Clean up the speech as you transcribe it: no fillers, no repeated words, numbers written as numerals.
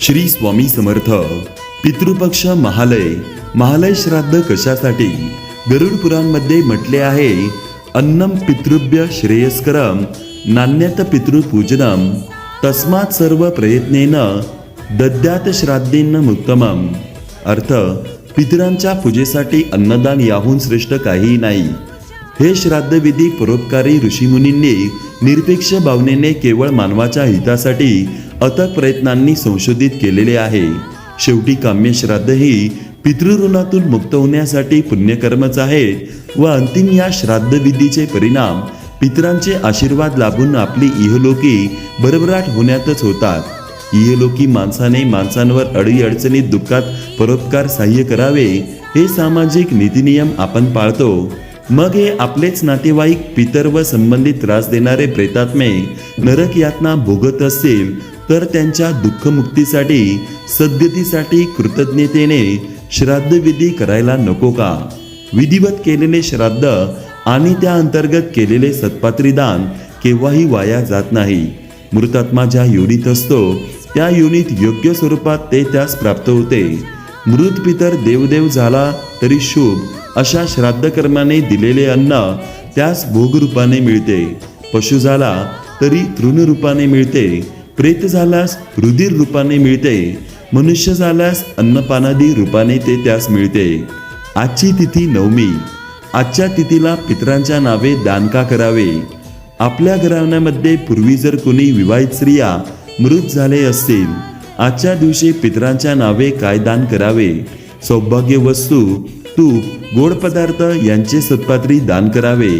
श्री स्वामी समर्थ. पितृपक्ष महालय. महालय श्राद्ध कशासाठी? गरुड पुराणमध्ये म्हटले आहे, अन्नम पितृभ्य श्रेयस्करम नान्यत पितृपूजनम तस्मात् सर्व प्रयत्नेन दद्यात श्राद्धेन मुक्तमम. अर्थ, पितरांच्या पूजेसाठी अन्नदान याहून श्रेष्ठ काहीही नाही. हे श्राद्धविधी परोपकारी ऋषीमुनींनी निरपेक्ष भावनेने केवळ मानवाच्या हितासाठी अथक प्रयत्नांनी संशोधित केलेले आहे. शेवटी काम्य श्राद्ध ही पितृऋणातून मुक्त होण्यासाठी पुण्यकर्मच आहेत व अंतिम या श्राद्धविधीचे परिणाम पितरांचे आशीर्वाद लाभून आपली इहलोकी भरभराट होण्यातच होतात. इहलोकी माणसाने माणसांवर अडीअडचणीत दुःखात परोपकार सहाय्य करावे हे सामाजिक नीतिनियम आपण पाळतो. मग हे आपलेच नातेवाईक पितर व संबंधित त्रास देणारे प्रेतात्मे नरक यातना भोगत असतील तर त्यांच्या दुःखमुक्तीसाठी सद्गतीसाठी कृतज्ञतेने श्राद्धविधी करायला नको का? विधिवत केलेले श्राद्ध आणि त्या अंतर्गत केलेले सत्पात्री दान केव्हाही वाया जात नाही. मृतात्मा ज्या योनीत असतो त्या योनीत योग्य स्वरूपात ते त्यास प्राप्त होते. मृत पितर देवदेव झाला तरी शुभ अशा श्राद्ध कर्माने दिलेले अन्न त्यास भोग रूपाने मिळते. पशु झाला तरी तृण रूपाने मिळते. प्रेत झाल्यास रुधिर रूपाने मिळते. मनुष्य झाल्यास अन्नपानादी रूपाने ते त्यास मिळते. आजची तिथी नवमी. आजच्या तिथीला पितरांच्या नावे दान का करावे? आपल्या घराण्यामध्ये पूर्वी जर कोणी विवाहित स्त्रिया मृत झाले असतील, आजच्या दिवशी पितरांच्या नावे काय दान करावे? सौभाग्य वस्तू, तूप, गोड पदार्थ यांचे सत्पात्री दान करावे.